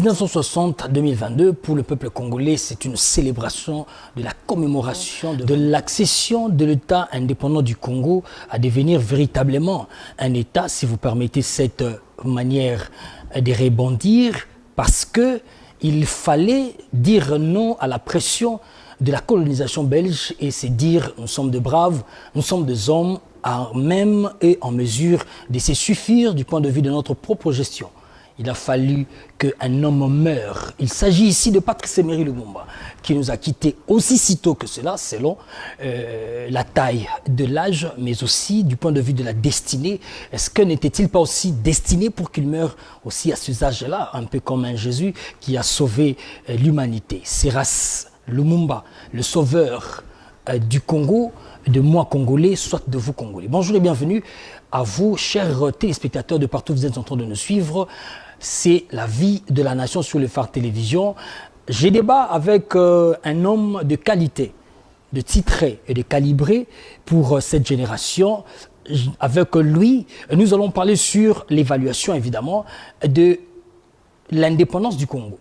1960 à 2022, pour le peuple congolais, c'est une célébration de la commémoration de l'accession de l'État indépendant du Congo à devenir véritablement un État, si vous permettez cette manière de rebondir, parce qu'il fallait dire non à la pression de la colonisation belge et c'est dire nous sommes de braves, nous sommes des hommes à même et en mesure de se suffire du point de vue de notre propre gestion. Il a fallu qu'un homme meure. Il s'agit ici de Patrice Emery Lumumba, qui nous a quittés aussi sitôt que cela, selon la taille de l'âge, mais aussi du point de vue de la destinée. Est-ce que n'était-il pas aussi destiné pour qu'il meure aussi à ce âge-là, un peu comme un Jésus qui a sauvé l'humanité? Seras Lumumba, le sauveur du Congo, de moi Congolais, soit de vous Congolais. Bonjour et bienvenue à vous, chers téléspectateurs de partout où vous êtes en train de nous suivre. C'est la vie de la nation sur le phare télévision. J'ai débat avec un homme de qualité, de titré et de calibré pour cette génération. Avec lui, nous allons parler sur l'évaluation, évidemment, de l'indépendance du Congo.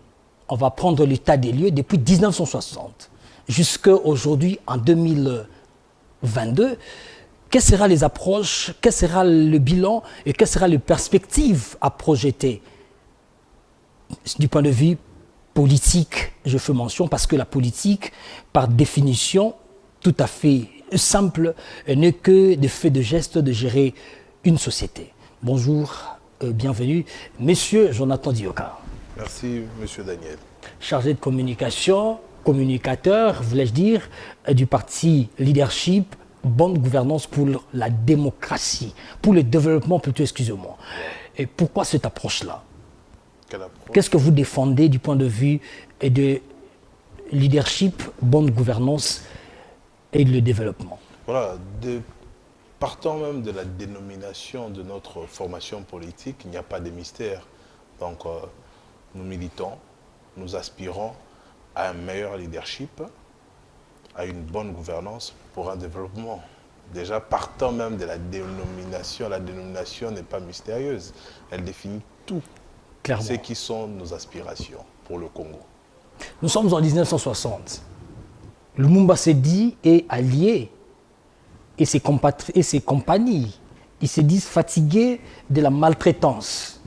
On va prendre l'état des lieux depuis 1960 jusqu'à aujourd'hui, en 2022. Quelles seront les approches, quel sera le bilan et quelles seront les perspectives à projeter du point de vue politique, je fais mention, parce que la politique, par définition, tout à fait simple, n'est que de fait de gestes de gérer une société. Bonjour, bienvenue. Monsieur Jonathan Dioka. Merci, monsieur Daniel. Chargé de communication, communicateur, voulais-je dire, du parti Leadership, Bonne Gouvernance pour la démocratie, pour le développement plutôt, excusez-moi. Et pourquoi cette approche-là? Qu'est-ce que vous défendez du point de vue de leadership, bonne gouvernance et le développement? Voilà, partant même de la dénomination de notre formation politique, il n'y a pas de mystère. Donc, nous militons, nous aspirons à un meilleur leadership, à une bonne gouvernance pour un développement. Déjà, partant même de la dénomination n'est pas mystérieuse. Elle définit tout. Clairement. Ce qui sont nos aspirations pour le Congo. Nous sommes en 1960. Lumumba s'est dit et allié et ses compagnies, ils se disent fatigués de la maltraitance,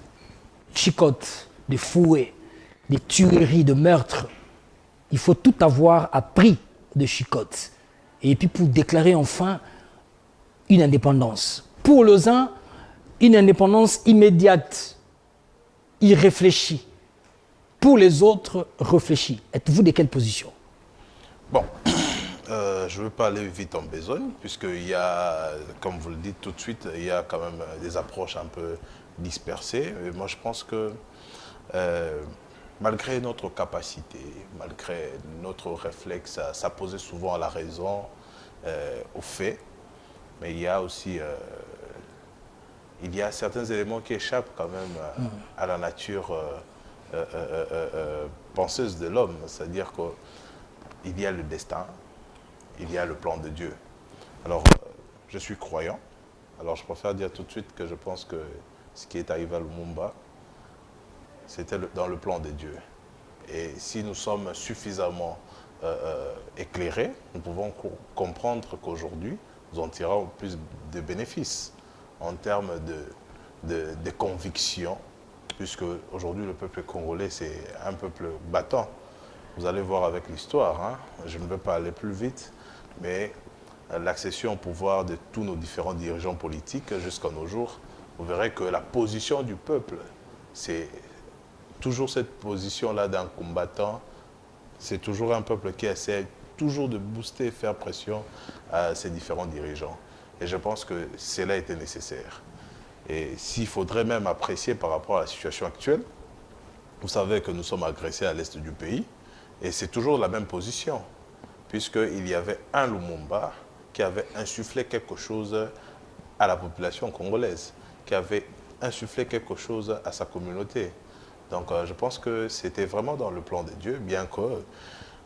chicotes, de fouets, des tueries, de meurtres. Il faut tout avoir à prix de chicotes. Et puis pour déclarer enfin une indépendance. Pour les uns, une indépendance immédiate, irréfléchie. Pour les autres, réfléchie. Êtes-vous de quelle position? Bon, je ne veux pas aller vite en besogne, puisqu'il y a, comme vous le dites tout de suite, il y a quand même des approches un peu dispersées. Et moi, je pense que malgré notre capacité, malgré notre réflexe à s'opposer souvent à la raison, aux faits, mais il y a aussi certains éléments qui échappent quand même à la nature penseuse de l'homme. C'est-à-dire qu'il y a le destin, il y a le plan de Dieu. Alors, je suis croyant. Alors, je préfère dire tout de suite que je pense que ce qui est arrivé à Lumumba, c'était dans le plan de Dieu. Et si nous sommes suffisamment éclairés, nous pouvons comprendre qu'aujourd'hui, nous en tirons plus de bénéfices en termes de conviction, puisque aujourd'hui le peuple congolais, c'est un peuple battant. Vous allez voir avec l'histoire, hein, je ne veux pas aller plus vite, mais l'accession au pouvoir de tous nos différents dirigeants politiques jusqu'à nos jours, vous verrez que la position du peuple, c'est toujours cette position-là d'un combattant, c'est toujours un peuple qui essaie toujours de booster, faire pression à ses différents dirigeants. Et je pense que cela était nécessaire. Et s'il faudrait même apprécier par rapport à la situation actuelle, vous savez que nous sommes agressés à l'est du pays, et c'est toujours la même position, puisqu'il y avait un Lumumba qui avait insufflé quelque chose à la population congolaise, qui avait insufflé quelque chose à sa communauté. Donc je pense que c'était vraiment dans le plan de Dieu, bien que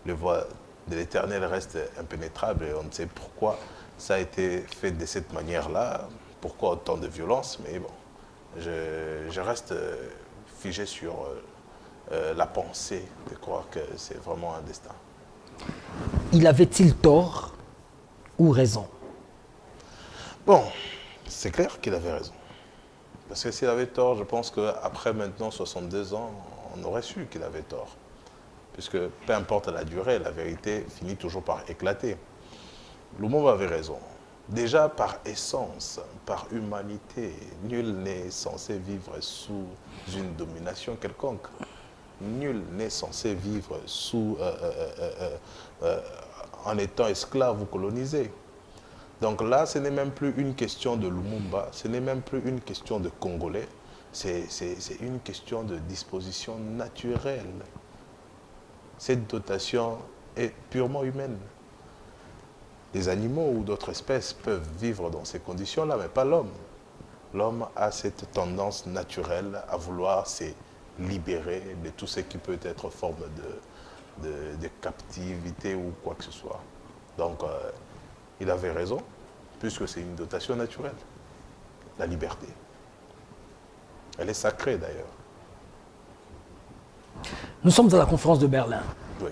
le voie de l'Éternel reste impénétrable et on ne sait pourquoi ça a été fait de cette manière-là, pourquoi autant de violence, mais bon, je reste figé sur la pensée de croire que c'est vraiment un destin. Il avait-il tort ou raison? Bon, c'est clair qu'il avait raison. Parce que s'il avait tort, je pense qu'après maintenant 62 ans, on aurait su qu'il avait tort. Puisque peu importe la durée, la vérité finit toujours par éclater. Lumumba avait raison. Déjà par essence, par humanité, nul n'est censé vivre sous une domination quelconque. Nul n'est censé vivre en étant esclave ou colonisé. Donc là, ce n'est même plus une question de Lumumba, ce n'est même plus une question de Congolais, c'est une question de disposition naturelle. Cette dotation est purement humaine. Les animaux ou d'autres espèces peuvent vivre dans ces conditions-là, mais pas l'homme. L'homme a cette tendance naturelle à vouloir se libérer de tout ce qui peut être forme de captivité ou quoi que ce soit. Donc, il avait raison, puisque c'est une dotation naturelle. La liberté. Elle est sacrée d'ailleurs. Nous sommes à la conférence de Berlin, Oui.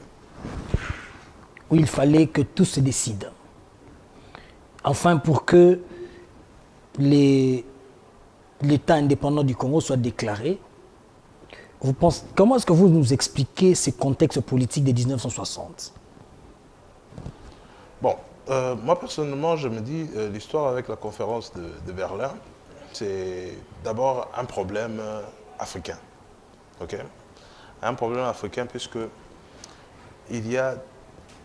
où il fallait que tout se décide. Enfin, pour que l'État indépendant du Congo soit déclaré, comment est-ce que vous nous expliquez ces contextes politiques de 1960? Bon, moi personnellement, je me dis, l'histoire avec la conférence de Berlin, c'est d'abord un problème africain. Ok? Un problème africain puisque il y a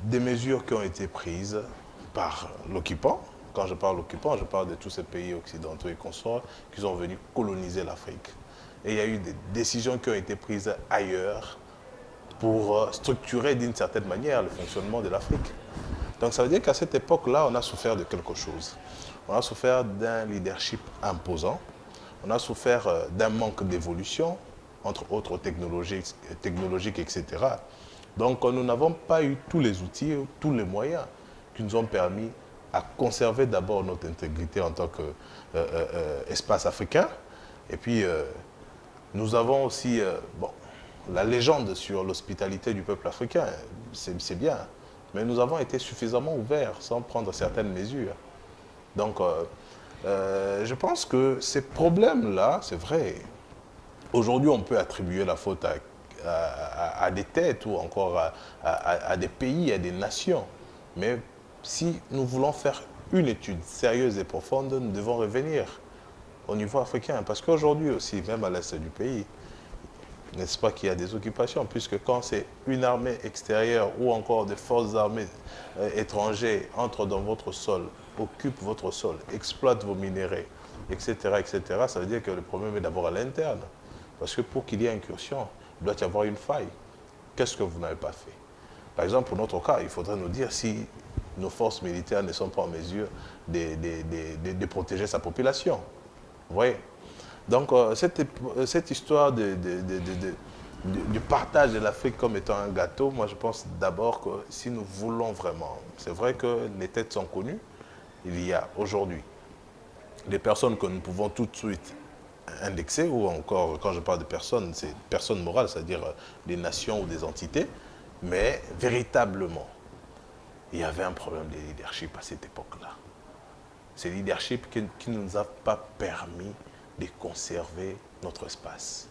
des mesures qui ont été prises par l'occupant. Quand je parle d'occupant, je parle de tous ces pays occidentaux et consorts qui sont venus coloniser l'Afrique. Et il y a eu des décisions qui ont été prises ailleurs pour structurer d'une certaine manière le fonctionnement de l'Afrique. Donc ça veut dire qu'à cette époque-là, on a souffert de quelque chose. On a souffert d'un leadership imposant. On a souffert d'un manque d'évolution, entre autres technologiques, etc. Donc nous n'avons pas eu tous les outils, tous les moyens qui nous ont permis à conserver d'abord notre intégrité en tant qu'espace africain. Et puis nous avons aussi la légende sur l'hospitalité du peuple africain, c'est bien. Mais nous avons été suffisamment ouverts sans prendre certaines mesures. Donc je pense que ces problèmes-là, c'est vrai. Aujourd'hui, on peut attribuer la faute à des têtes ou encore à des pays, à des nations. Mais si nous voulons faire une étude sérieuse et profonde, nous devons revenir au niveau africain. Parce qu'aujourd'hui aussi, même à l'est du pays, n'est-ce pas qu'il y a des occupations, puisque quand c'est une armée extérieure ou encore des forces armées étrangères entrent dans votre sol, occupent votre sol, exploitent vos minéraux, etc., ça veut dire que le problème est d'abord à l'interne. Parce que pour qu'il y ait incursion, il doit y avoir une faille. Qu'est-ce que vous n'avez pas fait? Par exemple, pour notre cas, il faudrait nous dire si nos forces militaires ne sont pas en mesure de protéger sa population. Vous voyez? Donc, cette histoire du partage de l'Afrique comme étant un gâteau, moi je pense d'abord que si nous voulons vraiment, c'est vrai que les têtes sont connues, il y a aujourd'hui des personnes que nous pouvons tout de suite indexer, ou encore, quand je parle de personnes, c'est personnes morales, c'est-à-dire des nations ou des entités, mais véritablement, il y avait un problème de leadership à cette époque-là. C'est le leadership qui ne nous a pas permis de conserver notre espace.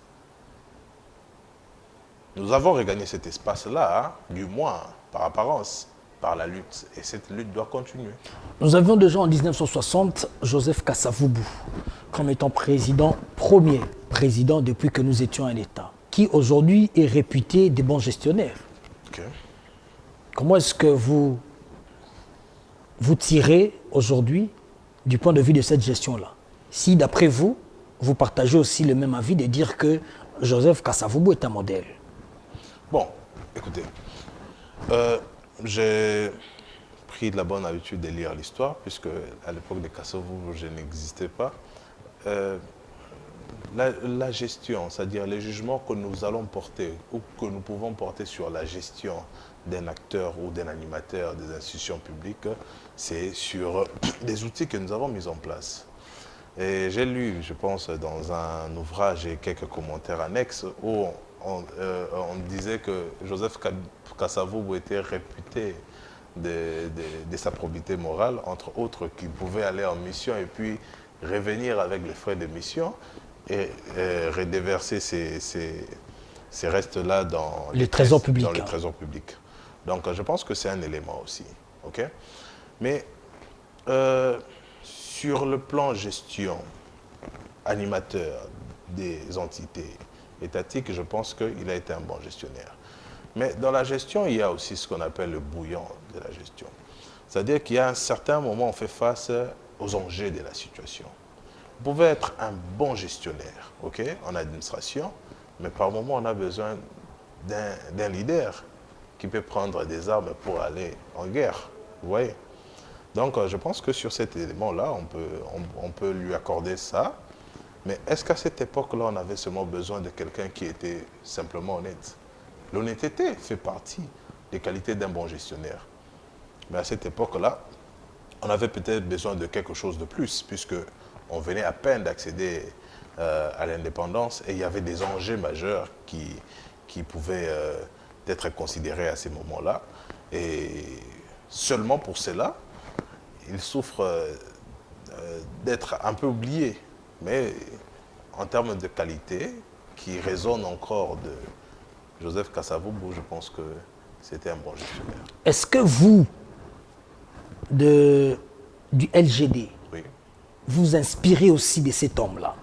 Nous avons regagné cet espace-là, du moins par apparence, par la lutte, et cette lutte doit continuer. Nous avions déjà en 1960 Joseph Kasavubu comme étant premier président depuis que nous étions un État, qui aujourd'hui est réputé des bons gestionnaires. Okay. Comment est-ce que vous tirez aujourd'hui du point de vue de cette gestion-là? Si d'après vous, vous partagez aussi le même avis de dire que Joseph Kasavubu est un modèle. Bon, écoutez, j'ai pris de la bonne habitude de lire l'histoire, puisque à l'époque de Kasavubu, je n'existais pas. La gestion, c'est-à-dire les jugements que nous allons porter ou que nous pouvons porter sur la gestion d'un acteur ou d'un animateur des institutions publiques, c'est sur des outils que nous avons mis en place. Et j'ai lu, je pense, dans un ouvrage et quelques commentaires annexes où on disait que Joseph Kasavubu était réputé de sa probité morale, entre autres, qu'il pouvait aller en mission et puis revenir avec les frais de mission et redéverser ces restes-là dans le trésor caisses, public. dans le trésor public. Donc, je pense que c'est un élément aussi. Okay? Mais sur le plan gestion, animateur des entités étatiques, je pense qu'il a été un bon gestionnaire. Mais dans la gestion, il y a aussi ce qu'on appelle le bouillon de la gestion. C'est-à-dire qu'il y a un certain moment, on fait face aux enjeux de la situation. Vous pouvez être un bon gestionnaire, okay, en administration, mais par moment, on a besoin d'un leader qui peut prendre des armes pour aller en guerre. Vous voyez? Donc, je pense que sur cet élément-là, on peut lui accorder ça. Mais est-ce qu'à cette époque-là, on avait seulement besoin de quelqu'un qui était simplement honnête? L'honnêteté fait partie des qualités d'un bon gestionnaire. Mais à cette époque-là, on avait peut-être besoin de quelque chose de plus, puisque on venait à peine d'accéder à l'indépendance et il y avait des enjeux majeurs qui pouvaient être considérés à ces moments-là. Et seulement pour cela, il souffre d'être un peu oublié. Mais en termes de qualité, qui résonne encore de Joseph Kasavubu, je pense que c'était un bon gestionnaire. Est-ce que vous, du LGD, Oui. vous inspirez aussi de cet homme-là?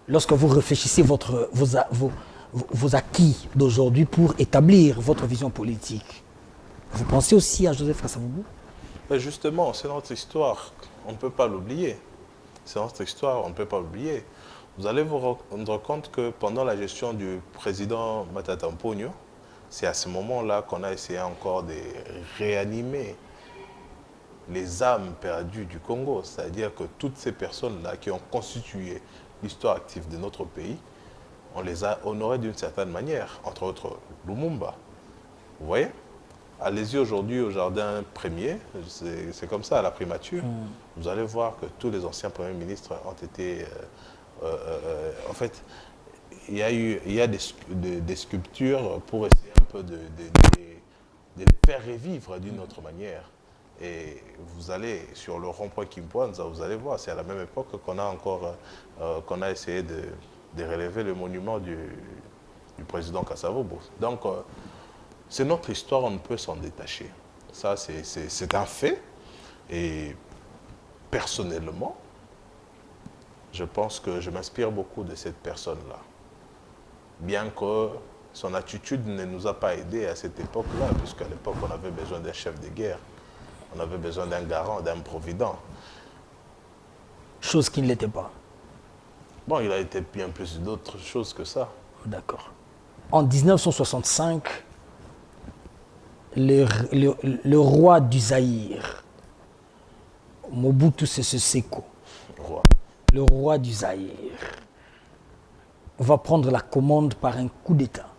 Lorsque vous réfléchissez vos acquis d'aujourd'hui pour établir votre vision politique, vous pensez aussi à Joseph Kasavubu? Mais justement, c'est notre histoire, on ne peut pas l'oublier. C'est notre histoire, on ne peut pas l'oublier. Vous allez vous rendre compte que pendant la gestion du président Matata Mponyo, c'est à ce moment-là qu'on a essayé encore de réanimer les âmes perdues du Congo. C'est-à-dire que toutes ces personnes-là qui ont constitué l'histoire active de notre pays, on les a honorées d'une certaine manière, entre autres Lumumba. Vous voyez? Allez-y aujourd'hui au jardin premier, c'est comme ça à la primature. Vous allez voir que tous les anciens premiers ministres ont été... en fait, il y a des sculptures pour essayer un peu de les faire revivre d'une autre manière. Et vous allez sur le rond-point Kimpoanza, vous allez voir, c'est à la même époque qu'on a essayé de relever le monument du président Kasavubu. Donc, c'est notre histoire, on ne peut s'en détacher. Ça, c'est un fait. Et personnellement, je pense que je m'inspire beaucoup de cette personne-là. Bien que son attitude ne nous a pas aidés à cette époque-là, puisqu'à l'époque, on avait besoin d'un chef de guerre. On avait besoin d'un garant, d'un provident. Chose qui ne l'était pas. Bon, il a été bien plus d'autres choses que ça. D'accord. En 1965, le roi du Zaïre, Mobutu Sese Seko, le roi du Zaïre, va prendre la commande par un coup d'État.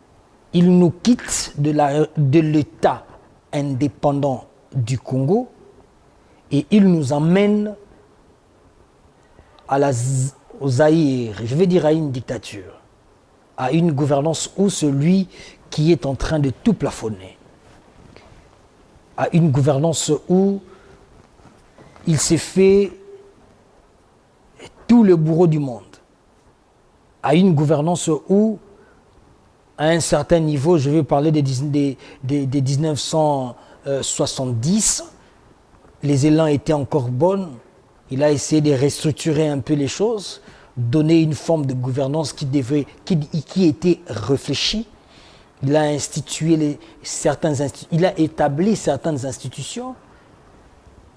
Il nous quitte de l'État indépendant du Congo et il nous emmène au Zaïre, je vais dire à une dictature, à une gouvernance où celui qui est en train de tout plafonner, à une gouvernance où il s'est fait tout le bourreau du monde, à une gouvernance où, à un certain niveau, je vais parler des 1970, les élans étaient encore bonnes, il a essayé de restructurer un peu les choses, donner une forme de gouvernance qui était réfléchie. Il a institué il a établi certaines institutions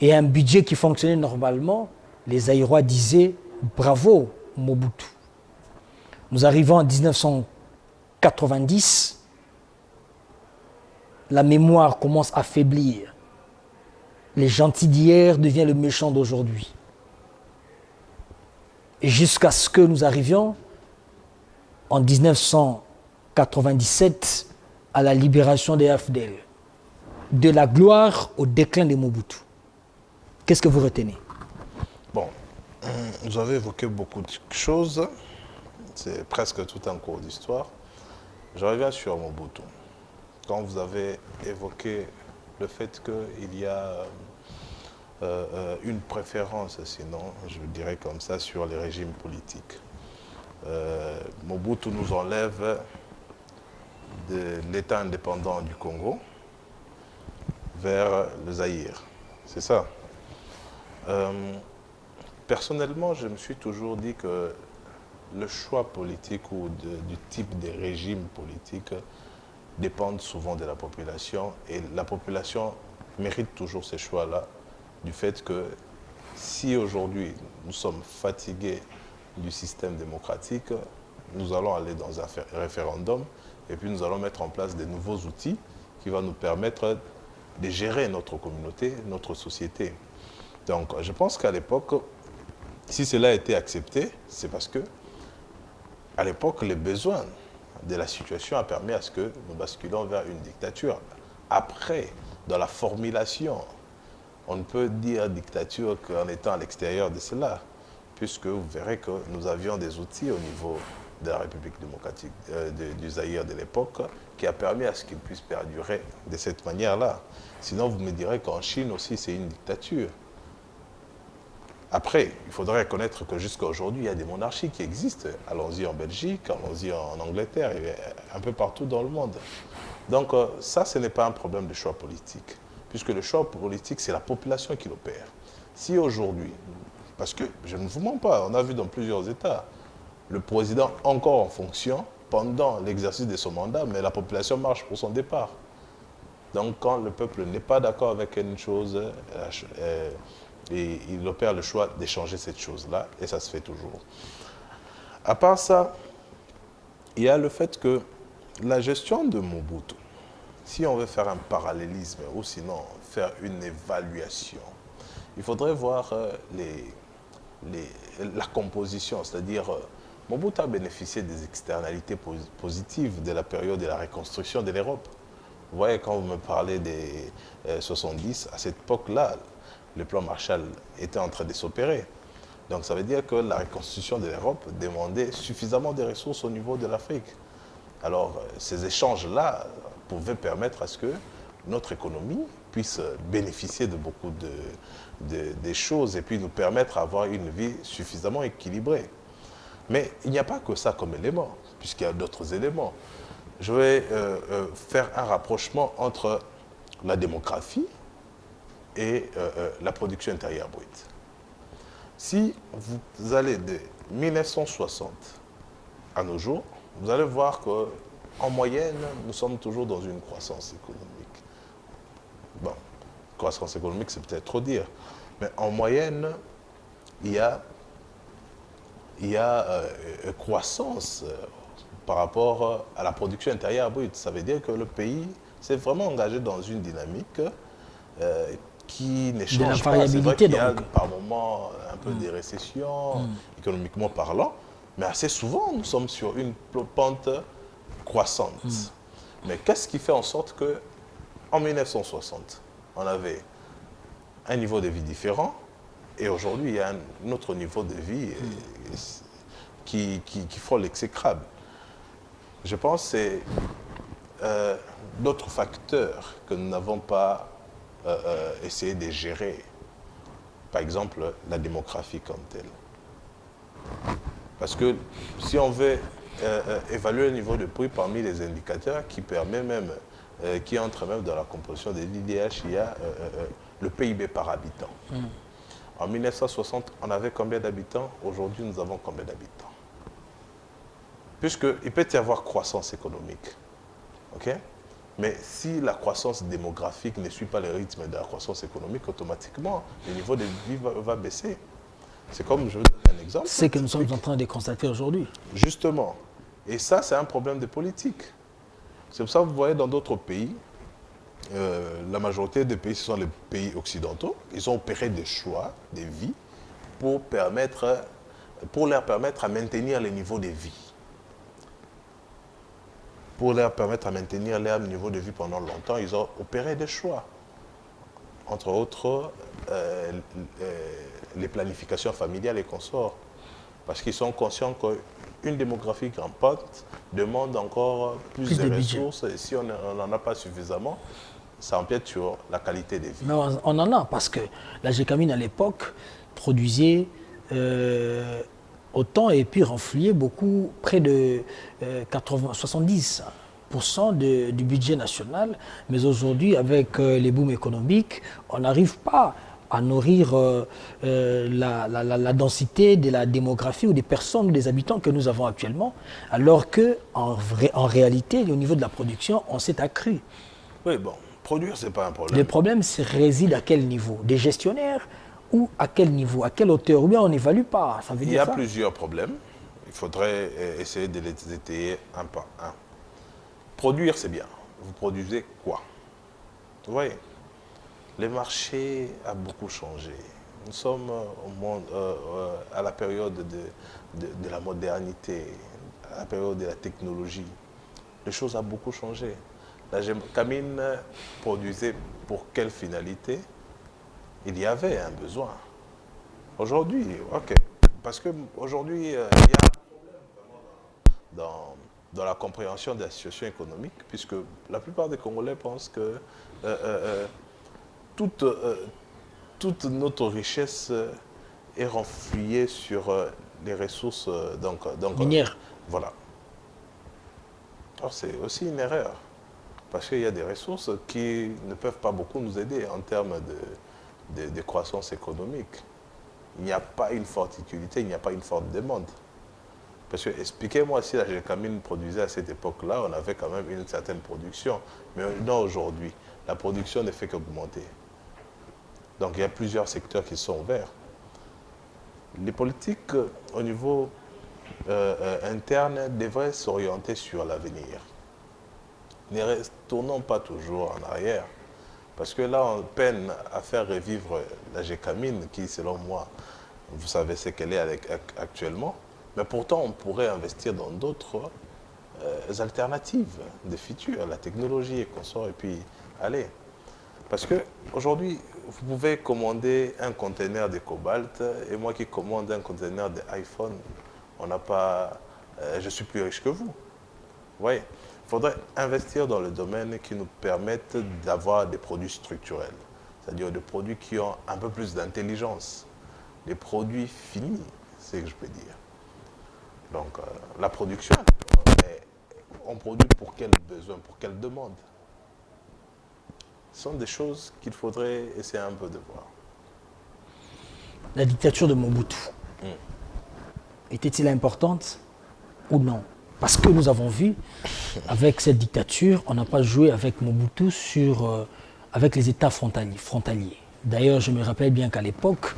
et un budget qui fonctionnait normalement. Les Zaïrois disaient bravo Mobutu. Nous arrivons en 1990, la mémoire commence à faiblir. Les gentils d'hier deviennent le méchant d'aujourd'hui. Et jusqu'à ce que nous arrivions en 1997 à la libération des AFDL. De la gloire au déclin de Mobutu. Qu'est-ce que vous retenez? Bon, vous avez évoqué beaucoup de choses. C'est presque tout un cours d'histoire. Je reviens sur Mobutu. Quand vous avez évoqué le fait qu'il y a une préférence, sinon, je dirais comme ça, sur les régimes politiques. Mobutu nous enlève de l'État indépendant du Congo vers le Zaïre. C'est ça. Personnellement, je me suis toujours dit que le choix politique ou du type de régime politique dépendent souvent de la population et la population mérite toujours ces choix-là du fait que si aujourd'hui nous sommes fatigués du système démocratique, nous allons aller dans un référendum et puis nous allons mettre en place des nouveaux outils qui vont nous permettre de gérer notre communauté, notre société. Donc je pense qu'à l'époque, si cela a été accepté, c'est parce que à l'époque, les besoins de la situation a permis à ce que nous basculions vers une dictature. Après, dans la formulation, on ne peut dire dictature qu'en étant à l'extérieur de cela, puisque vous verrez que nous avions des outils au niveau de la République démocratique du Zaïre de l'époque qui a permis à ce qu'il puisse perdurer de cette manière-là. Sinon, vous me direz qu'en Chine aussi, c'est une dictature. Après, il faudrait reconnaître que jusqu'à aujourd'hui, il y a des monarchies qui existent. Allons-y en Belgique, allons-y en Angleterre, et un peu partout dans le monde. Donc ça, ce n'est pas un problème de choix politique, puisque le choix politique, c'est la population qui l'opère. Si aujourd'hui, parce que je ne vous mens pas, on a vu dans plusieurs États, le président encore en fonction pendant l'exercice de son mandat, mais la population marche pour son départ. Donc quand le peuple n'est pas d'accord avec une chose, et il opère le choix d'échanger cette chose-là, et ça se fait toujours. À part ça, il y a le fait que la gestion de Mobutu, si on veut faire un parallélisme ou sinon faire une évaluation, il faudrait voir la composition, c'est-à-dire Mobutu a bénéficié des externalités positives de la période de la reconstruction de l'Europe. Vous voyez, quand vous me parlez des 70, à cette époque-là, le plan Marshall était en train de s'opérer. Donc ça veut dire que la reconstruction de l'Europe demandait suffisamment de ressources au niveau de l'Afrique. Alors ces échanges-là pouvaient permettre à ce que notre économie puisse bénéficier de beaucoup de choses et puis nous permettre d'avoir une vie suffisamment équilibrée. Mais il n'y a pas que ça comme élément, puisqu'il y a d'autres éléments. Je vais faire un rapprochement entre la démographie et la production intérieure brute. Si vous allez de 1960 à nos jours, vous allez voir qu'en moyenne, nous sommes toujours dans une croissance économique. Bon, croissance économique, c'est peut-être trop dire, mais en moyenne, il y a croissance par rapport à la production intérieure brute. Ça veut dire que le pays s'est vraiment engagé dans une dynamique qui ne change pas. C'est vrai qu'il y a par moments un peu des récessions, économiquement parlant, mais assez souvent, nous sommes sur une pente croissante. Mais qu'est-ce qui fait en sorte qu'en 1960, on avait un niveau de vie différent et aujourd'hui, il y a un autre niveau de vie qui frôle l'exécrable. Je pense que c'est d'autres facteurs que nous n'avons pas essayé de gérer. Par exemple, la démographie comme telle. Parce que si on veut évaluer le niveau de prix parmi les indicateurs qui permet même, qui entre même dans la composition de l'IDH, il y a le PIB par habitant. En 1960, on avait combien d'habitants? Aujourd'hui, nous avons combien d'habitants? Puisqu'il peut y avoir croissance économique. Okay? Mais si la croissance démographique ne suit pas le rythme de la croissance économique, automatiquement, le niveau de vie va baisser. C'est comme, je vais donner un exemple. C'est ce que nous sommes en train de constater aujourd'hui. Justement. Et ça, c'est un problème de politique. C'est pour ça que vous voyez dans d'autres pays, la majorité des pays, ce sont les pays occidentaux, ils ont opéré des choix, des vies, pour leur permettre à maintenir les niveaux de vie. Pour leur permettre à maintenir leur niveau de vie pendant longtemps, ils ont opéré des choix. Entre autres, les planifications familiales et consorts. Parce qu'ils sont conscients que une démographie rampante demande encore plus de de budget. ressources et si on n'en a pas suffisamment, ça empiète sur la qualité des vies. Mais on en a parce que la Gécamine à l'époque produisait autant et puis renflouait beaucoup, près de 70% du budget national. Mais aujourd'hui, avec les booms économiques, on n'arrive pas à nourrir la densité de la démographie ou des personnes, des habitants que nous avons actuellement, alors qu'en réalité, au niveau de la production, on s'est accru. Oui, bon, produire, c'est pas un Le problème. problème réside à quel niveau? Des gestionnaires ou à quel niveau? À quelle hauteur? Ou bien on n'évalue pas? Ça veut Il y dire a ça? plusieurs problèmes. Il faudrait essayer de les étayer un par un. Produire, c'est bien. Vous produisez quoi? Vous voyez, le marché a beaucoup changé. Nous sommes à la période de la modernité, à la période de la technologie. Les choses ont beaucoup changé. La Gécamine produisait pour quelle finalité? Il y avait un besoin. Aujourd'hui, ok. Parce qu'aujourd'hui, il y a dans la compréhension de la situation économique, puisque la plupart des Congolais pensent que toute, toute notre richesse est renflouée sur les ressources Minière. voilà. Alors c'est aussi une erreur, parce qu'il y a des ressources qui ne peuvent pas beaucoup nous aider en termes de croissance économique. Il n'y a pas une forte utilité, il n'y a pas une forte demande. Parce que, expliquez-moi, si la Gécamine produisait à cette époque-là, on avait quand même une certaine production. Mais non, aujourd'hui, la production ne fait qu'augmenter. Donc il y a plusieurs secteurs qui sont ouverts. Les politiques au niveau interne devraient s'orienter sur l'avenir. Ne retournons pas toujours en arrière. Parce que là, on peine à faire revivre la Gécamine, qui, selon moi, vous savez ce qu'elle est actuellement. Mais pourtant, on pourrait investir dans d'autres alternatives de futur, la technologie et consorts, et puis aller. Parce qu'aujourd'hui, vous pouvez commander un conteneur de cobalt, et moi qui commande un conteneur d'iPhone, on n'a pas... je suis plus riche que vous. Vous voyez, il faudrait investir dans le domaine qui nous permette d'avoir des produits structurels, c'est-à-dire des produits qui ont un peu plus d'intelligence, des produits finis, c'est ce que je peux dire. Donc, la production, mais on produit pour quel besoin, pour quelle demande? Ce sont des choses qu'il faudrait essayer un peu de voir. La dictature de Mobutu était-elle importante ou non? Parce que nous avons vu, avec cette dictature, on n'a pas joué avec Mobutu avec les États frontaliers. D'ailleurs, je me rappelle bien qu'à l'époque,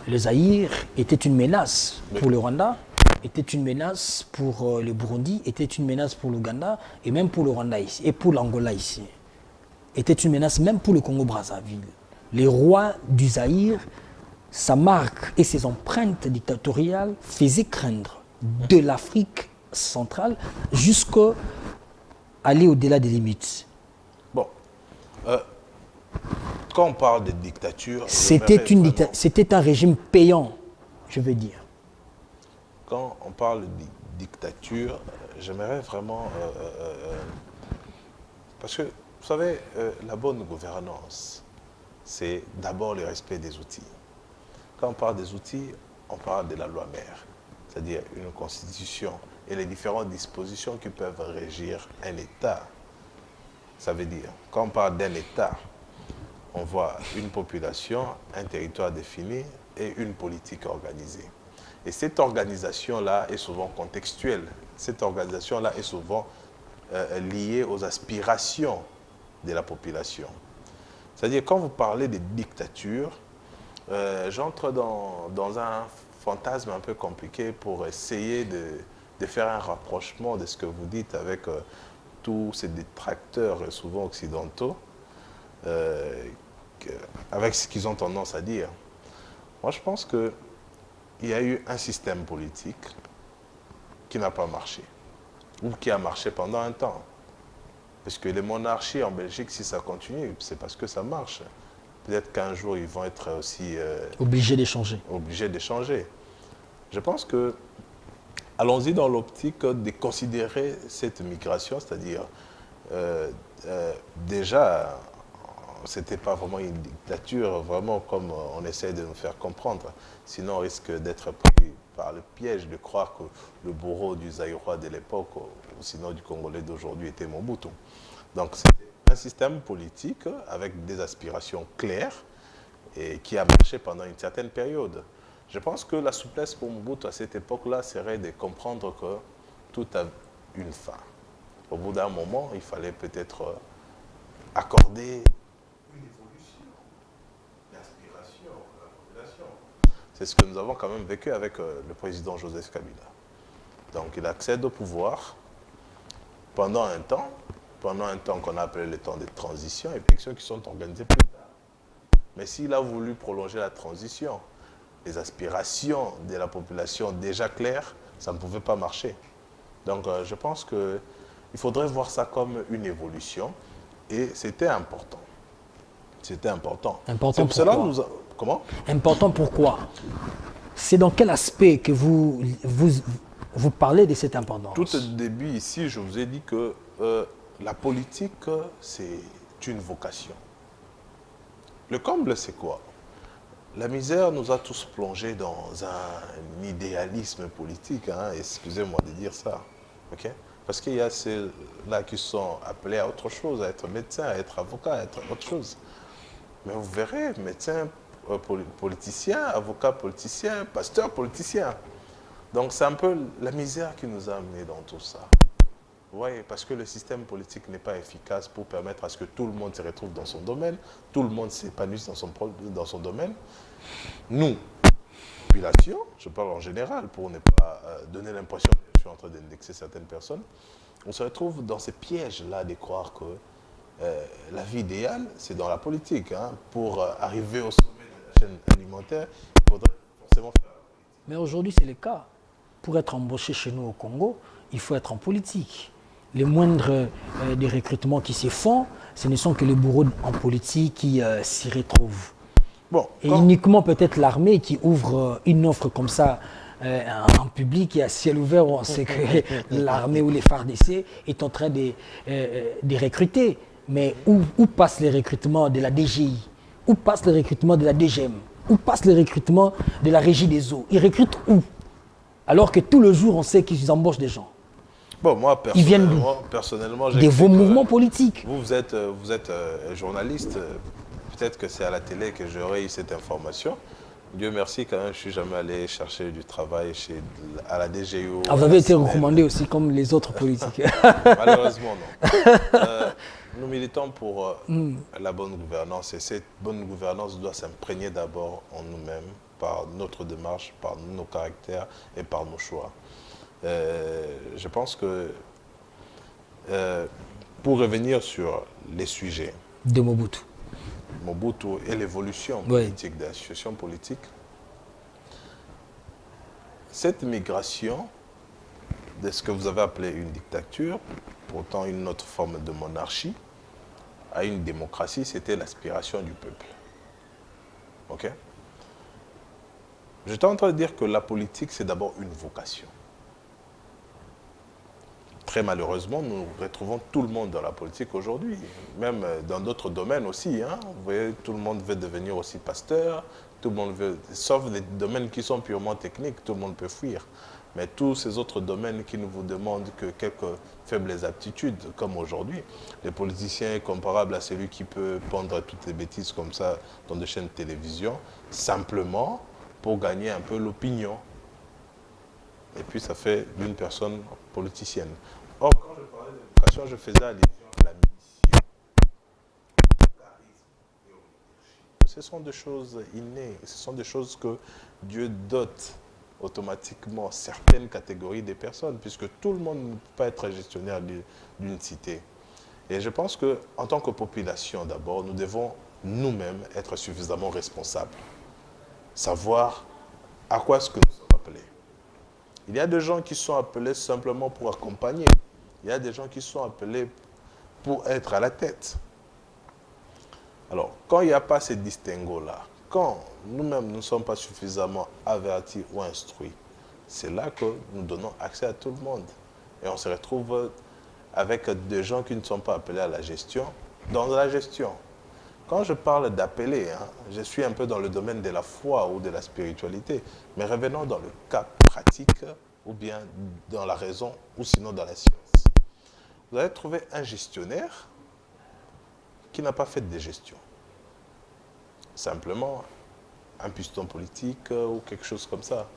le Zaïre était une menace pour le Rwanda, était une menace pour le Burundi, était une menace pour l'Ouganda et même pour le Rwanda ici, et pour l'Angola ici. Était une menace même pour le Congo-Brazzaville. Les rois du Zaïre, sa marque et ses empreintes dictatoriales faisaient craindre de l'Afrique centrale jusqu'à aller au-delà des limites. Bon, quand on parle de dictature, C'était un régime payant, je veux dire. Quand on parle de dictature, j'aimerais vraiment... parce que, vous savez, la bonne gouvernance, c'est d'abord le respect des outils. Quand on parle des outils, on parle de la loi mère, c'est-à-dire une constitution et les différentes dispositions qui peuvent régir un État. Ça veut dire, quand on parle d'un État, on voit une population, un territoire défini et une politique organisée. Et cette organisation-là est souvent contextuelle. Cette organisation-là est souvent liée aux aspirations de la population. C'est-à-dire, quand vous parlez de dictature, j'entre dans un fantasme un peu compliqué pour essayer de faire un rapprochement de ce que vous dites avec tous ces détracteurs souvent occidentaux, avec ce qu'ils ont tendance à dire. Moi, je pense qu'il y a eu un système politique qui n'a pas marché, ou qui a marché pendant un temps. Parce que les monarchies en Belgique, si ça continue, c'est parce que ça marche. Peut-être qu'un jour, ils vont être aussi... Obligés d'échanger. Obligés d'échanger. Je pense que allons-y dans l'optique de considérer cette migration, c'est-à-dire déjà, c'était pas vraiment une dictature, vraiment comme on essaie de nous faire comprendre. Sinon, on risque d'être pris par le piège de croire que le bourreau du Zaïrois de l'époque, ou sinon du Congolais d'aujourd'hui, était Mobutu. Donc, c'était un système politique avec des aspirations claires et qui a marché pendant une certaine période. Je pense que la souplesse pour Mobutu à cette époque-là serait de comprendre que tout a une fin. Au bout d'un moment, il fallait peut-être accorder une évolution, l'inspiration de la population. C'est ce que nous avons quand même vécu avec le président Joseph Kabila. Donc il accède au pouvoir pendant un temps qu'on a appelé le temps de transition, et élections qui sont organisées plus tard. Mais s'il a voulu prolonger la transition, les aspirations de la population déjà claires, ça ne pouvait pas marcher. Donc je pense qu'il faudrait voir ça comme une évolution, et c'était important. C'était important. Important pour cela pourquoi? Comment? Important pourquoi? C'est dans quel aspect que vous parlez de cette importance? Tout au début ici, je vous ai dit que la politique, c'est une vocation. Le comble, c'est quoi? La misère nous a tous plongés dans un idéalisme politique, hein, excusez-moi de dire ça. Okay? Parce qu'il y a ceux-là qui sont appelés à autre chose, à être médecin, à être avocat, à être autre chose. Mais vous verrez, médecin, politicien, avocat politicien, pasteur politicien. Donc c'est un peu la misère qui nous a amenés dans tout ça. Oui, parce que le système politique n'est pas efficace pour permettre à ce que tout le monde se retrouve dans son domaine, tout le monde s'épanouisse dans son domaine. Nous, population, je parle en général pour ne pas donner l'impression que je suis en train d'indexer certaines personnes, on se retrouve dans ces pièges-là de croire que la vie idéale, c'est dans la politique. Hein. Pour arriver au sommet de la chaîne alimentaire, il faudrait forcément faire. Mais aujourd'hui, c'est le cas. Pour être embauché chez nous au Congo, il faut être en politique. Les moindres des recrutements qui se font, ce ne sont que les bourreaux en politique qui s'y retrouvent. Bon, et uniquement peut-être l'armée qui ouvre une offre comme ça en public et à ciel ouvert, où on sait que l'armée ou les FARDC est en train de recruter. Mais où passent les recrutements de la DGI? Où passe le recrutement de la DGM? Où passe le recrutement de la Régie des eaux? Ils recrutent où? Alors que tout le jour, on sait qu'ils embauchent des gens. Bon, moi, personnellement, de vos mouvements politiques. Vous êtes journaliste. Peut-être que c'est à la télé que j'aurais eu cette information. Dieu merci, quand même, je ne suis jamais allé chercher du travail à la DGO. Vous avez été recommandé aussi comme les autres politiques. Malheureusement, non. Nous militons pour la bonne gouvernance, et cette bonne gouvernance doit s'imprégner d'abord en nous-mêmes, par notre démarche, par nos caractères et par nos choix. Je pense que pour revenir sur les sujets de Mobutu et l'évolution politique de la situation politique, cette migration de ce que vous avez appelé une dictature, pourtant une autre forme de monarchie, à une démocratie, c'était l'aspiration du peuple. Ok? J'étais en train de dire que la politique, c'est d'abord une vocation. Très malheureusement, nous retrouvons tout le monde dans la politique aujourd'hui, même dans d'autres domaines aussi. Hein. Vous voyez, tout le monde veut devenir aussi pasteur, tout le monde veut, sauf les domaines qui sont purement techniques, tout le monde peut fuir. Mais tous ces autres domaines qui ne vous demandent que quelques faibles aptitudes, comme aujourd'hui, les politiciens est comparable à celui qui peut pondre toutes les bêtises comme ça dans des chaînes de télévision, simplement pour gagner un peu l'opinion. Et puis ça fait d'une personne politicienne. Or, quand je parlais d'éducation, je faisais allusion à la mission, au charisme et au leadership. Ce sont des choses innées, ce sont des choses que Dieu dote automatiquement certaines catégories de personnes, puisque tout le monde ne peut pas être gestionnaire d'une cité. Et je pense qu'en tant que population, d'abord, nous devons nous-mêmes être suffisamment responsables. Savoir à quoi est-ce que nous sommes appelés. Il y a des gens qui sont appelés simplement pour accompagner. Il y a des gens qui sont appelés pour être à la tête. Alors, quand il n'y a pas ces distinguos-là, quand nous-mêmes ne sommes pas suffisamment avertis ou instruits c'est là que nous donnons accès à tout le monde. Et on se retrouve avec des gens qui ne sont pas appelés à la gestion, dans la gestion. Quand je parle d'appeler, je suis un peu dans le domaine de la foi ou de la spiritualité, mais revenons dans le cas pratique, ou bien dans la raison, ou sinon dans la science. Vous allez trouver un gestionnaire qui n'a pas fait de gestion. Simplement, un piston politique ou quelque chose comme ça.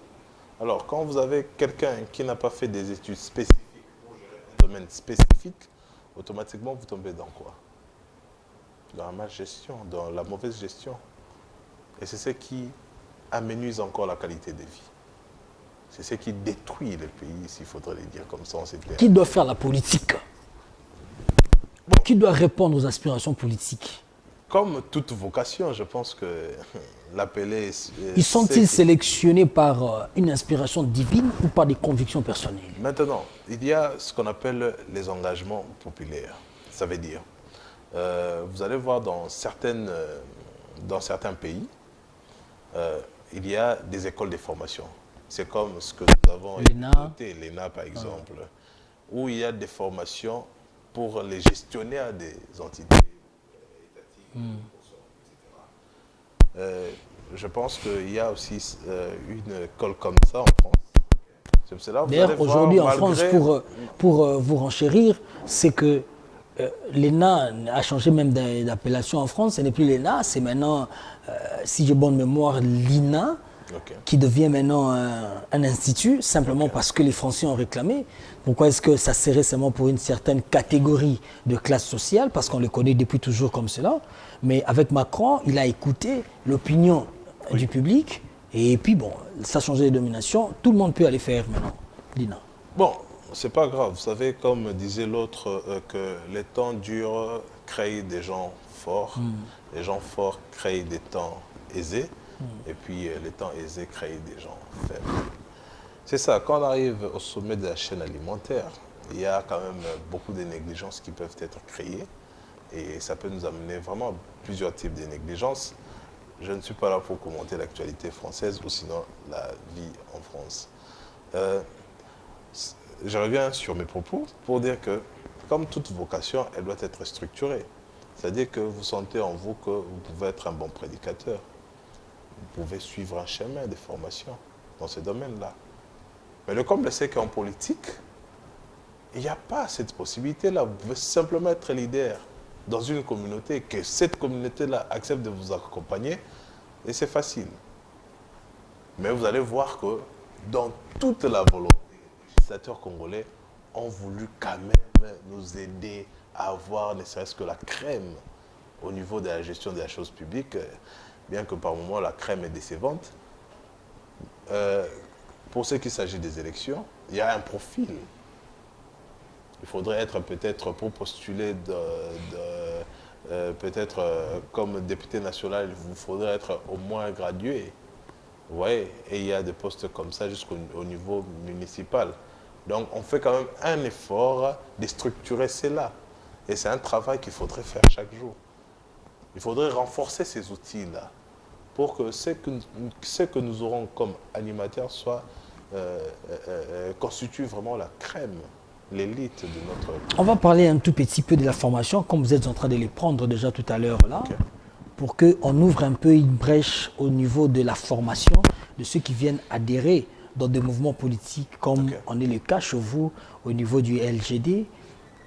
Alors, quand vous avez quelqu'un qui n'a pas fait des études spécifiques pour gérer un domaine spécifique, automatiquement, vous tombez dans quoi? Dans la malgestion, dans la mauvaise gestion. Et c'est ce qui amenuise encore la qualité de vie. C'est ce qui détruit les pays, s'il faudrait le dire comme ça. Qui doit faire la politique? Qui doit répondre aux aspirations politiques? Comme toute vocation, je pense que l'appeler... Ils sont-ils sélectionnés par une inspiration divine ou par des convictions personnelles? Maintenant, il y a ce qu'on appelle les engagements populaires. Ça veut dire, vous allez voir dans certains pays, il y a des écoles de formation. C'est comme ce que nous avons écouté, l'ENA par exemple, où il y a des formations pour les gestionnaires des entités étatiques, etc. Je pense qu'il y a aussi une école comme ça en France. D'ailleurs, aujourd'hui en France, pour vous renchérir, c'est que l'ENA a changé même d'appellation en France. Ce n'est plus l'ENA, c'est maintenant, si j'ai bonne mémoire, l'INA, qui devient maintenant un institut, simplement parce que les Français ont réclamé. Pourquoi est-ce que ça serait seulement pour une certaine catégorie de classe sociale? Parce qu'on le connaît depuis toujours comme cela. Mais avec Macron, il a écouté l'opinion du public. Et puis bon, ça a changé de domination. Tout le monde peut aller faire maintenant l'INA. Bon, c'est pas grave. Vous savez, comme disait l'autre, que les temps durs créent des gens forts. Les gens forts créent des temps aisés. Et puis les temps aisés créent des gens faibles. C'est ça, quand on arrive au sommet de la chaîne alimentaire, il y a quand même beaucoup de négligences qui peuvent être créées. Et ça peut nous amener vraiment à plusieurs types de négligences. Je ne suis pas là pour commenter l'actualité française ou sinon la vie en France. Je reviens sur mes propos pour dire que, comme toute vocation, elle doit être structurée. C'est-à-dire que vous sentez en vous que vous pouvez être un bon prédicateur. Vous pouvez suivre un chemin de formation dans ce domaine-là. Mais le comble, c'est qu'en politique, il n'y a pas cette possibilité-là. Vous pouvez simplement être leader dans une communauté, que cette communauté-là accepte de vous accompagner, et c'est facile. Mais vous allez voir que dans toute la volonté, les législateurs congolais ont voulu quand même nous aider à avoir ne serait-ce que la crème au niveau de la gestion de la chose publique, bien que par moments la crème est décevante. Pour ce qui s'agit des élections, il y a un profil. Il faudrait être peut-être pour postuler peut-être comme député national, il vous faudrait être au moins gradué. Vous voyez, et il y a des postes comme ça jusqu'au niveau municipal. Donc on fait quand même un effort de structurer cela. Et c'est un travail qu'il faudrait faire chaque jour. Il faudrait renforcer ces outils-là pour que ce que nous aurons comme animateurs soit constitue vraiment la crème, l'élite de notre... On va parler un tout petit peu de la formation, comme vous êtes en train de les prendre déjà tout à l'heure là, pour qu'on ouvre un peu une brèche au niveau de la formation de ceux qui viennent adhérer dans des mouvements politiques, comme on est le cas chez vous au niveau du LGD.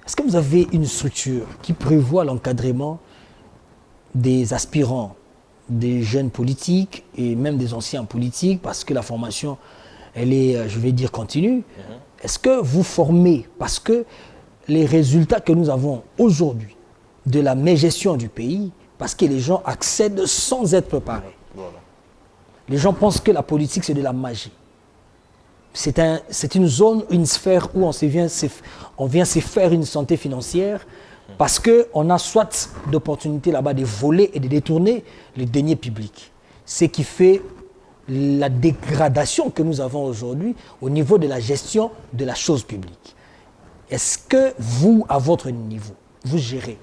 Est-ce que vous avez une structure qui prévoit l'encadrement des aspirants, des jeunes politiques et même des anciens politiques, parce que la formation, elle est, je vais dire, continue. Est-ce que vous formez, parce que les résultats que nous avons aujourd'hui de la mégestion du pays, parce que les gens accèdent sans être préparés. Voilà. Les gens pensent que la politique, c'est de la magie. C'est une zone, une sphère où on vient se faire une santé financière parce qu'on a soit d'opportunités là-bas de voler et de détourner les deniers publics. Ce qui fait la dégradation que nous avons aujourd'hui au niveau de la gestion de la chose publique. Est-ce que vous, à votre niveau, vous gérez,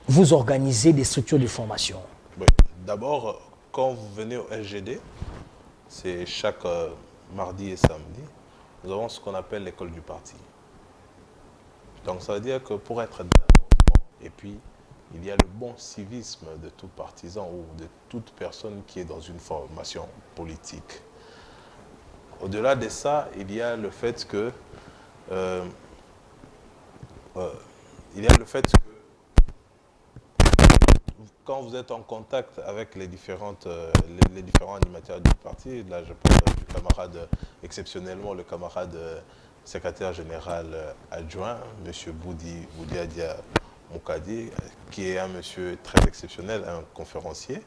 vous organisez des structures de formation? Oui. D'abord, quand vous venez au LGD, c'est chaque mardi et samedi, nous avons ce qu'on appelle l'école du parti. Donc ça veut dire que pour être d'abord, et puis il y a le bon civisme de tout partisan ou de toute personne qui est dans une formation politique. Au-delà de ça, il y a le fait que quand vous êtes en contact avec les différents animateurs du parti, là je parle du camarade, exceptionnellement le camarade secrétaire général adjoint, M. Boudi Adia Moukadi, qui est un monsieur très exceptionnel, un conférencier.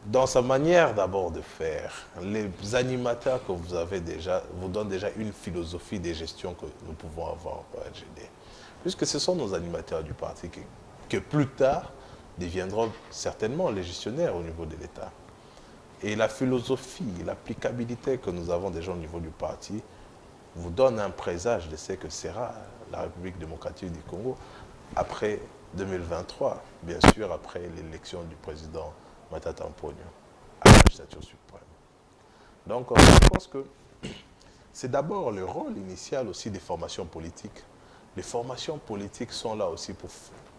Dans sa manière d'abord de faire, les animateurs que vous avez déjà vous donnent déjà une philosophie des gestions que nous pouvons avoir au LGD. Puisque ce sont nos animateurs du parti que plus tard deviendront certainement les gestionnaires au niveau de l'État. Et la philosophie, l'applicabilité que nous avons déjà au niveau du parti vous donne un présage de ce que sera la République démocratique du Congo après 2023, bien sûr après l'élection du président Matata Mponyo à la législature suprême. Donc je pense que c'est d'abord le rôle initial aussi des formations politiques. Les formations politiques sont là aussi pour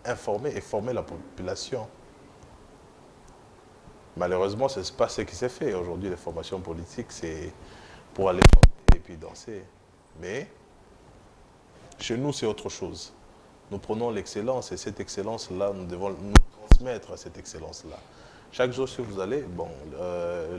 informer et former la population. Malheureusement, ce n'est pas ce qui s'est fait. Aujourd'hui, les formations politiques, c'est pour aller chanter et puis danser. Mais chez nous, c'est autre chose. Nous prenons l'excellence et cette excellence-là, nous devons nous transmettre cette excellence-là. Chaque jour, si vous allez,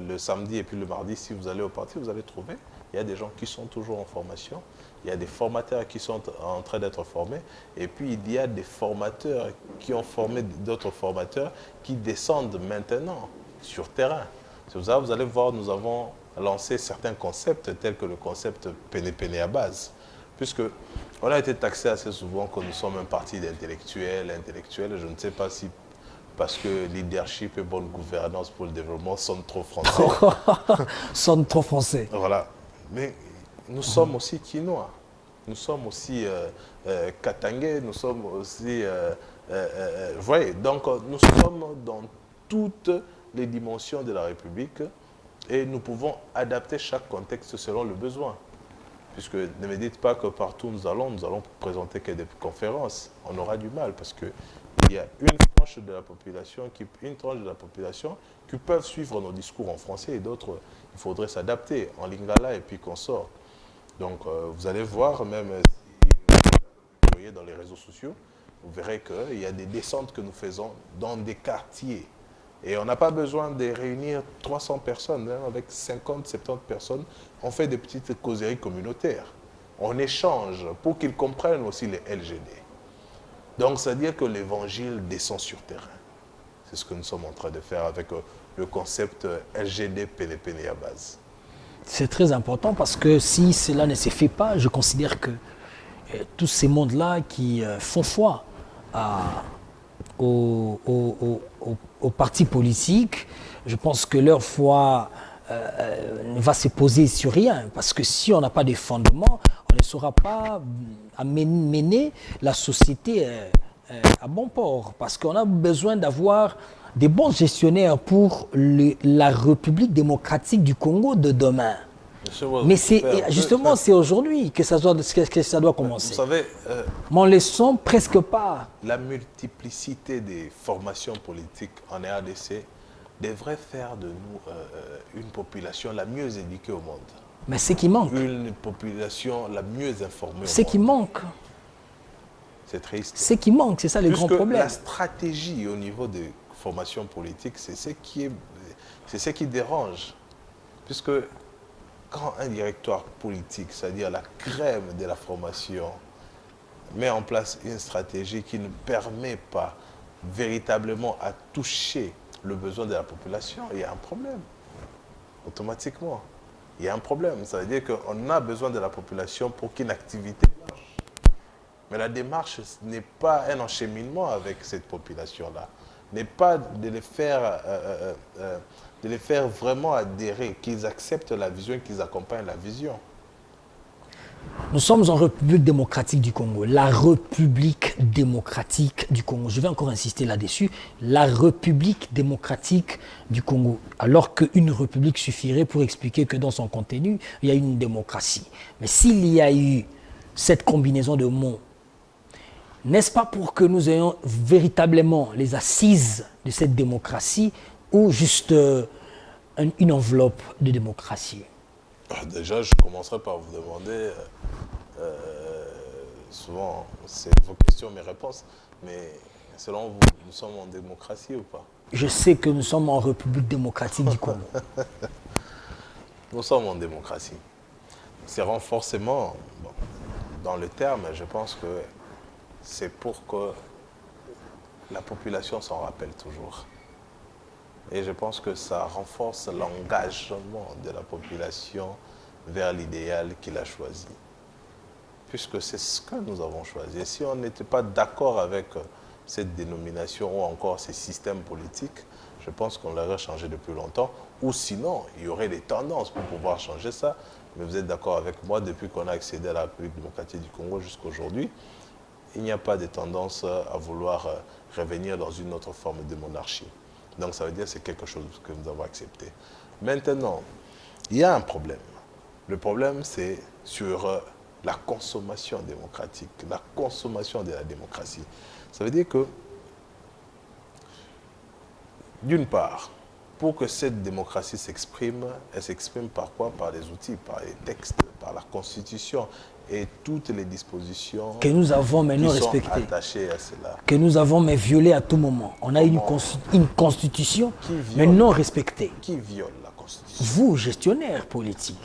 le samedi et puis le mardi, si vous allez au parti, vous allez trouver, il y a des gens qui sont toujours en formation, il y a des formateurs qui sont en train d'être formés, et puis il y a des formateurs qui ont formé d'autres formateurs qui descendent maintenant sur terrain. C'est ça, vous allez voir, nous avons lancé certains concepts tels que le concept Pene à base, puisque on a été taxé assez souvent que nous sommes un parti d'intellectuels, je ne sais pas si parce que leadership et bonne gouvernance pour le développement sont trop français. Sont trop français. Voilà. Mais nous sommes aussi quinois. Nous sommes aussi katangais, nous sommes aussi... vous voyez, donc nous sommes dans toutes les dimensions de la République et nous pouvons adapter chaque contexte selon le besoin. Puisque ne me dites pas que partout nous allons présenter que des conférences. On aura du mal parce qu'il y a une tranche de la population qui peuvent suivre nos discours en français et d'autres, il faudrait s'adapter en lingala et puis qu'on sort. Donc vous allez voir, même si vous voyez dans les réseaux sociaux, vous verrez qu'il y a des descentes que nous faisons dans des quartiers. Et on n'a pas besoin de réunir 300 personnes, même avec 50, 70 personnes. On fait des petites causeries communautaires. On échange pour qu'ils comprennent aussi les LGD. Donc, c'est-à-dire que l'évangile descend sur terrain. C'est ce que nous sommes en train de faire avec le concept LGD Pene à base. C'est très important parce que si cela ne se fait pas, je considère que tous ces mondes-là qui font foi aux partis politiques, je pense que leur foi ne va se poser sur rien. Parce que si on n'a pas de fondement, on ne saura pas mener la société à bon port. Parce qu'on a besoin d'avoir des bons gestionnaires pour la République démocratique du Congo de demain. Mais c'est justement c'est aujourd'hui que ça doit commencer. Vous savez, mais on ne les sent presque pas. La multiplicité des formations politiques en RDC devrait faire de nous une population la mieux éduquée au monde. Mais c'est qui manque. Une population la mieux informée. C'est qui manque. C'est triste. C'est qui manque, c'est ça le grand problème. La stratégie au niveau des formations politiques, c'est ce qui dérange. Puisque quand un directoire politique, c'est-à-dire la crème de la formation, met en place une stratégie qui ne permet pas véritablement à toucher le besoin de la population, il y a un problème. Automatiquement, il y a un problème. Ça veut dire qu'on a besoin de la population pour qu'une activité marche. Mais la démarche n'est pas un encheminement avec cette population-là. N'est pas de les faire vraiment adhérer, qu'ils acceptent la vision et qu'ils accompagnent la vision. Nous sommes en République démocratique du Congo, la République démocratique du Congo. Je vais encore insister là-dessus, la République démocratique du Congo. Alors qu'une république suffirait pour expliquer que dans son contenu, il y a une démocratie. Mais s'il y a eu cette combinaison de mots, n'est-ce pas pour que nous ayons véritablement les assises de cette démocratie ou juste une enveloppe de démocratie? Déjà, je commencerai par vous demander, souvent, c'est vos questions, mes réponses, mais selon vous, nous sommes en démocratie ou pas? Je sais que nous sommes en République démocratique du Congo. Nous sommes en démocratie. C'est renforcément, bon, dans le terme, je pense que c'est pour que la population s'en rappelle toujours. Et je pense que ça renforce l'engagement de la population vers l'idéal qu'il a choisi. Puisque c'est ce que nous avons choisi. Et si on n'était pas d'accord avec cette dénomination ou encore ces systèmes politiques, je pense qu'on l'aurait changé depuis longtemps. Ou sinon, il y aurait des tendances pour pouvoir changer ça. Mais vous êtes d'accord avec moi, depuis qu'on a accédé à la République démocratique du Congo jusqu'à aujourd'hui, il n'y a pas de tendance à vouloir revenir dans une autre forme de monarchie. Donc ça veut dire que c'est quelque chose que nous avons accepté. Maintenant, il y a un problème. Le problème, c'est sur la consommation démocratique, la consommation de la démocratie. Ça veut dire que, d'une part, pour que cette démocratie s'exprime, elle s'exprime par quoi? Par les outils, par les textes, par la Constitution et toutes les dispositions que nous avons maintenant qui sont respectées, attachées à cela. que nous avons mais violées à tout moment. On a une constitution mais non respectée. Qui viole la Constitution? Vous, gestionnaire politique.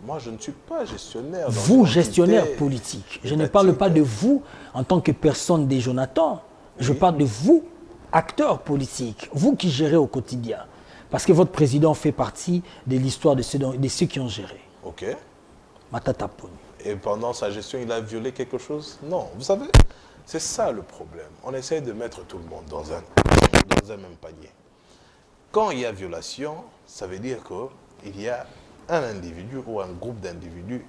Moi, je ne suis pas gestionnaire. Vous, gestionnaire politique. Je ne parle pas de vous en tant que personne des Jonathan. Je parle de vous, acteur politique. Vous qui gérez au quotidien. Parce que votre président fait partie de l'histoire de ceux qui ont géré. Ok. Matata Pony. Et pendant sa gestion, il a violé quelque chose? Non. Vous savez, c'est ça le problème. On essaie de mettre tout le monde dans un même panier. Quand il y a violation, ça veut dire qu'il y a un individu ou un groupe d'individus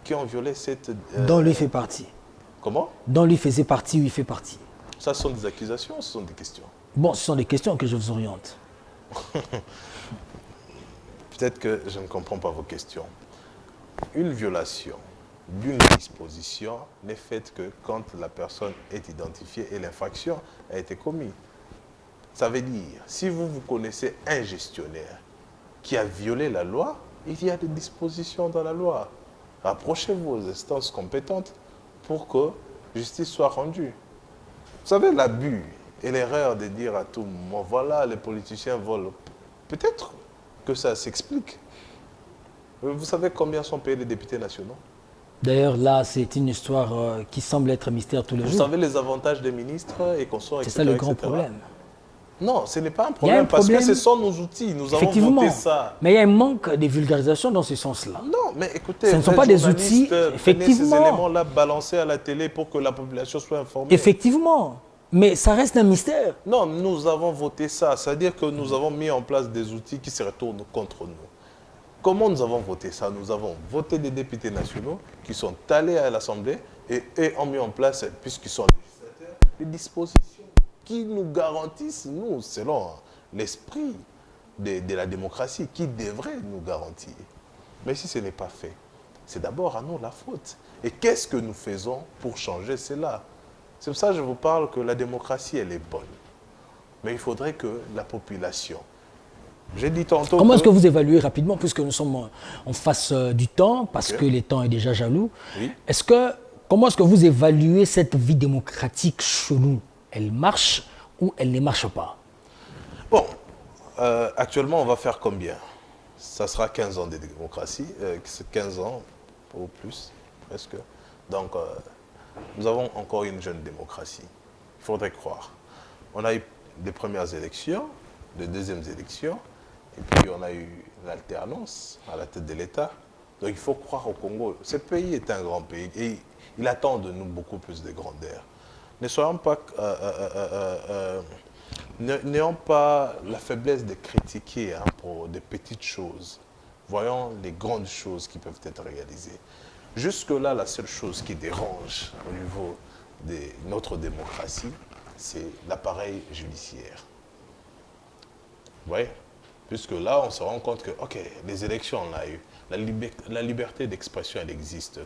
qui ont violé cette... Dont lui fait partie. Comment? Dont lui faisait partie ou il fait partie. Ça, ce sont des accusations ou ce sont des questions? Bon, ce sont des questions que je vous oriente. Peut-être que je ne comprends pas vos questions. Une violation d'une disposition n'est faite que quand la personne est identifiée et l'infraction a été commise. Ça veut dire, si vous connaissez un gestionnaire qui a violé la loi, il y a des dispositions dans la loi. Rapprochez-vous aux instances compétentes pour que justice soit rendue. Vous savez, l'abus et l'erreur de dire à tout moment, voilà, les politiciens volent. Peut-être que ça s'explique. Vous savez combien sont payés les députés nationaux? D'ailleurs, là, c'est une histoire qui semble être mystère tous les jours. Vous savez les avantages des ministres et consorts, etc. C'est ça le grand problème. Non, ce n'est pas un problème, parce que ce sont nos outils, nous avons voté ça. Mais il y a un manque de vulgarisation dans ce sens-là. Non, mais écoutez, ce ne sont pas des outils, effectivement. Ces éléments-là balancés à la télé pour que la population soit informée. Effectivement, mais ça reste un mystère. Non, nous avons voté ça, c'est-à-dire que nous avons mis en place des outils qui se retournent contre nous. Comment nous avons voté ça? Nous avons voté des députés nationaux qui sont allés à l'Assemblée et ont mis en place, puisqu'ils sont législateurs, des dispositions qui nous garantissent, nous, selon l'esprit de la démocratie, qui devrait nous garantir. Mais si ce n'est pas fait, c'est d'abord à nous la faute. Et qu'est-ce que nous faisons pour changer cela? C'est pour ça que je vous parle que la démocratie, elle est bonne. Mais il faudrait que la population... J'ai dit tantôt... Comment est-ce que vous évaluez rapidement, puisque nous sommes en face du temps, parce que le temps est déjà jaloux, oui. Comment est-ce que vous évaluez cette vie démocratique chez nous? Elle marche ou elle ne marche pas? Bon, actuellement, on va faire combien? Ça sera 15 ans de démocratie, 15 ans ou plus, presque. Donc, nous avons encore une jeune démocratie. Il faudrait croire. On a eu des premières élections, des deuxièmes élections, et puis on a eu l'alternance à la tête de l'État. Donc il faut croire au Congo. Ce pays est un grand pays et il attend de nous beaucoup plus de grandeur. Ne soyons pas, n'ayons pas la faiblesse de critiquer pour des petites choses. Voyons les grandes choses qui peuvent être réalisées. Jusque-là, la seule chose qui dérange au niveau de notre démocratie, c'est l'appareil judiciaire. Vous voyez? Puisque là, on se rend compte que, OK, les élections, on l'a eu. La liberté d'expression, elle existe.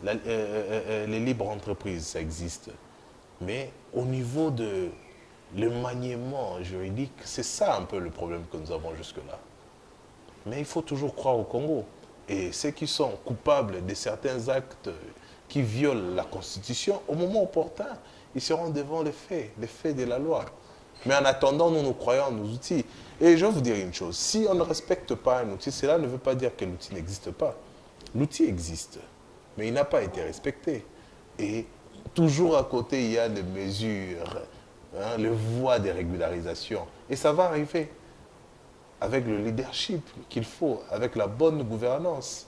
Les libres entreprises, ça existe. Mais au niveau de le maniement juridique, c'est ça un peu le problème que nous avons jusque-là. Mais il faut toujours croire au Congo. Et ceux qui sont coupables de certains actes qui violent la Constitution, au moment opportun, ils seront devant les faits de la loi. Mais en attendant, nous croyons en nos outils. Et je vais vous dire une chose, si on ne respecte pas un outil, cela ne veut pas dire que l'outil n'existe pas. L'outil existe, mais il n'a pas été respecté. Et toujours à côté, il y a des mesures, les voies de régularisation. Et ça va arriver avec le leadership qu'il faut, avec la bonne gouvernance.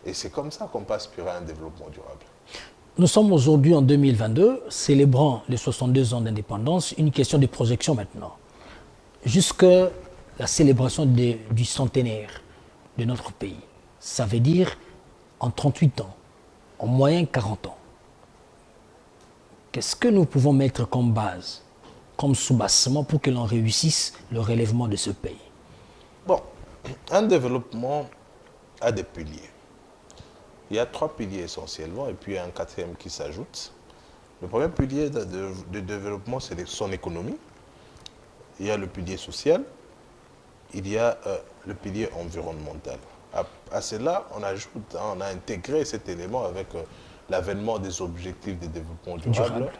Et c'est comme ça qu'on peut aspirer à un développement durable. Nous sommes aujourd'hui en 2022, célébrant les 62 ans d'indépendance, une question de projection maintenant. Jusque la célébration du centenaire de notre pays. Ça veut dire en 38 ans, en moyenne 40 ans. Qu'est-ce que nous pouvons mettre comme base, comme soubassement pour que l'on réussisse le relèvement de ce pays? Bon, un développement a des piliers. Il y a 3 piliers essentiellement et puis un 4e qui s'ajoute. Le premier pilier de développement, c'est son économie. Il y a le pilier social. Il y a le pilier environnemental. À cela, on a intégré cet élément avec l'avènement des objectifs de développement durable.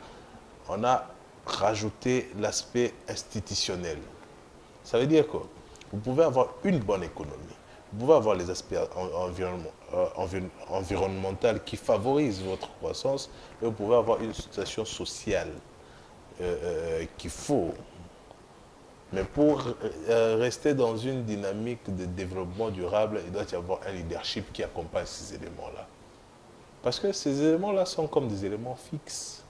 On a rajouté l'aspect institutionnel. Ça veut dire que vous pouvez avoir une bonne économie. Vous pouvez avoir les aspects environnementaux qui favorisent votre croissance et vous pouvez avoir une situation sociale qu'il faut. Mais pour rester dans une dynamique de développement durable, il doit y avoir un leadership qui accompagne ces éléments-là. Parce que ces éléments-là sont comme des éléments fixes.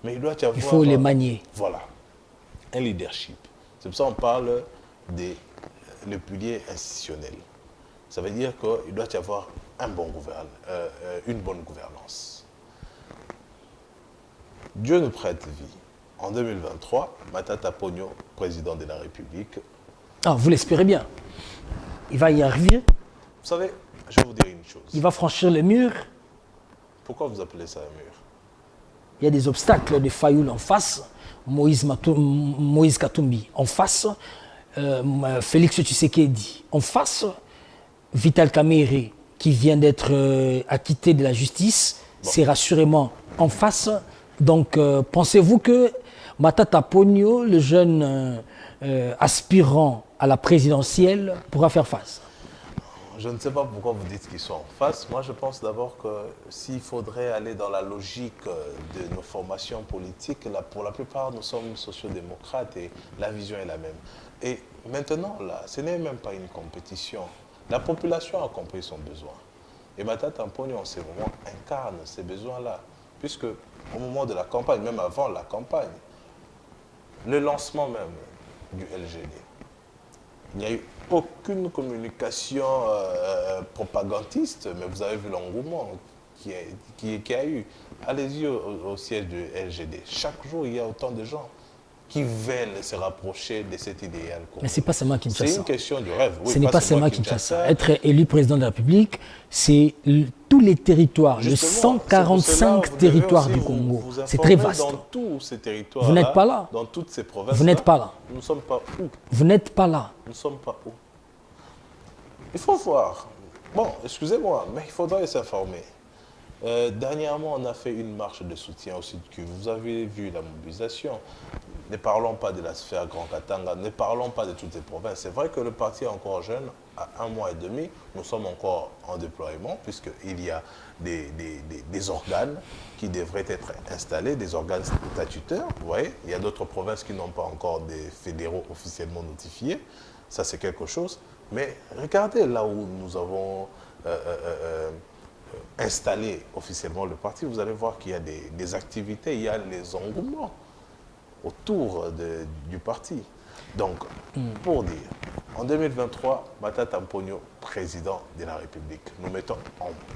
Mais il doit y avoir... Il faut les manier. Voilà. Un leadership. C'est pour ça qu'on parle le pilier institutionnel. Ça veut dire qu'il doit y avoir une bonne gouvernance. Dieu nous prête vie. En 2023, Matata Ponyo, président de la République. Ah, vous l'espérez bien. Il va y arriver. Vous savez, je vais vous dire une chose. Il va franchir le mur. Pourquoi vous appelez ça un mur? Il y a des obstacles de Fayoul en face, Moïse Katumbi en face, Félix Tshisekedi en face, Vital Kamerhe qui vient d'être acquitté de la justice, c'est rassurément en face. Donc, pensez-vous que Matata Ponyo, le jeune aspirant à la présidentielle, pourra faire face? Je ne sais pas pourquoi vous dites qu'ils sont en face. Moi, je pense d'abord que s'il faudrait aller dans la logique de nos formations politiques, pour la plupart, nous sommes sociodémocrates et la vision est la même. Et maintenant, là, ce n'est même pas une compétition. La population a compris son besoin. Et Matata Ponyo, en ce moment, incarne ces besoins-là. Puisque au moment de la campagne, même avant la campagne, le lancement même du LGD, il n'y a eu aucune communication propagandiste, mais vous avez vu l'engouement qu'il y a eu. Allez-y au siège du LGD. Chaque jour, il y a autant de gens qui veulent se rapprocher de cet idéal. Mais ce n'est pas seulement Kinshasa. C'est une question du rêve. Oui, ce n'est pas seulement Kinshasa. Être élu président de la République, c'est tous les territoires, les 145 territoires du Congo. C'est très vaste. Dans tous ces territoires. Vous n'êtes pas là. Dans toutes ces provinces. Vous n'êtes pas là. Nous ne sommes pas où? Vous n'êtes pas là. Nous ne sommes pas où? Il faut voir. Bon, excusez-moi, mais il faudrait s'informer. Dernièrement, on a fait une marche de soutien au Sud Kivu. Vous avez vu la mobilisation. Ne parlons pas de la sphère Grand Katanga, ne parlons pas de toutes les provinces. C'est vrai que le parti est encore jeune, à 1 mois et demi, nous sommes encore en déploiement, puisqu'il y a des organes qui devraient être installés, des organes statutaires. Vous voyez, il y a d'autres provinces qui n'ont pas encore des fédéraux officiellement notifiés. Ça, c'est quelque chose. Mais regardez là où nous avons installé officiellement le parti, vous allez voir qu'il y a des activités, il y a les engouements autour du parti. Donc, pour dire, En 2023, Matata Mponyo, président de la République, nous mettons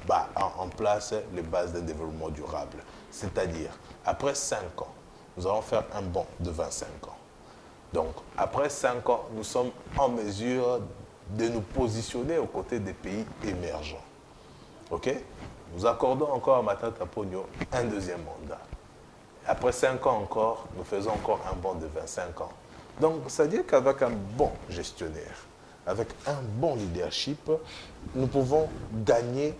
en place les bases d'un développement durable. C'est-à-dire, après 5 ans, nous allons faire un bond de 25 ans. Donc, après 5 ans, nous sommes en mesure de nous positionner aux côtés des pays émergents. OK? Nous accordons encore à Matata Mponyo un deuxième mandat. Après 5 ans encore, nous faisons encore un bond de 25 ans. Donc, c'est-à-dire qu'avec un bon gestionnaire, avec un bon leadership, nous pouvons gagner,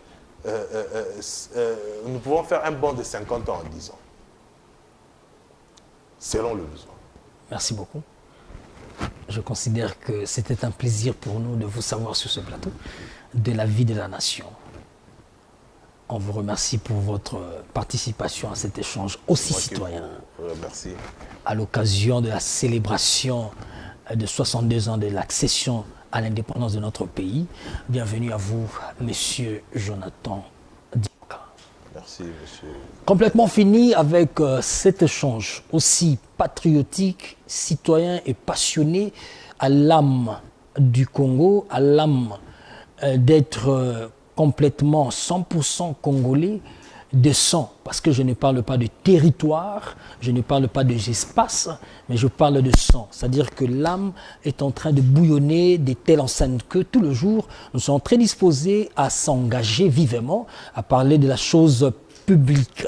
nous pouvons faire un bond de 50 ans en 10 ans, selon le besoin. Merci beaucoup. Je considère que c'était un plaisir pour nous de vous savoir sur ce plateau de la vie de la nation. On vous remercie pour votre participation à cet échange aussi citoyen. Merci. À l'occasion de la célébration de 62 ans de l'accession à l'indépendance de notre pays. Bienvenue à vous, Monsieur Jonathan Diaka. Merci, monsieur. Complètement fini avec cet échange aussi patriotique, citoyen et passionné à l'âme du Congo, à l'âme d'être complètement 100% congolais de sang, parce que je ne parle pas de territoire, je ne parle pas d'espace, mais je parle de sang. C'est-à-dire que l'âme est en train de bouillonner de telle enseigne que tout le jour, nous sommes très disposés à s'engager vivement, à parler de la chose publique.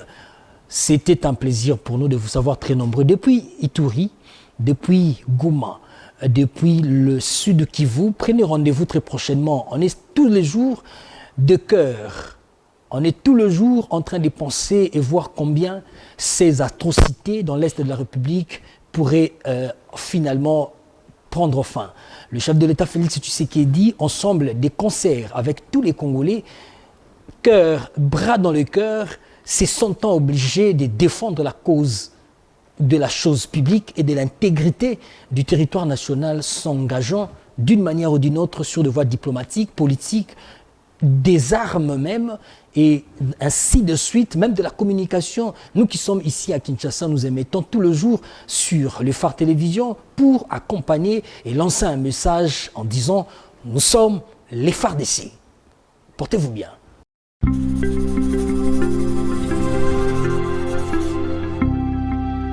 C'était un plaisir pour nous de vous savoir très nombreux. Depuis Ituri, depuis Goma, depuis le sud Kivu, prenez rendez-vous très prochainement. On est tous les jours de cœur. On est tout le jour en train de penser et voir combien ces atrocités dans l'Est de la République pourraient finalement prendre fin. Le chef de l'État, Félix Tshisekedi, ensemble des concerts avec tous les Congolais, cœur, bras dans le cœur, se sentant obligés de défendre la cause de la chose publique et de l'intégrité du territoire national, s'engageant d'une manière ou d'une autre sur des voies diplomatiques, politiques, des armes même, et ainsi de suite, même de la communication. Nous qui sommes ici à Kinshasa, nous émettons tout le jour sur le phare télévision pour accompagner et lancer un message en disant « Nous sommes les phares d'ici. Portez-vous bien ».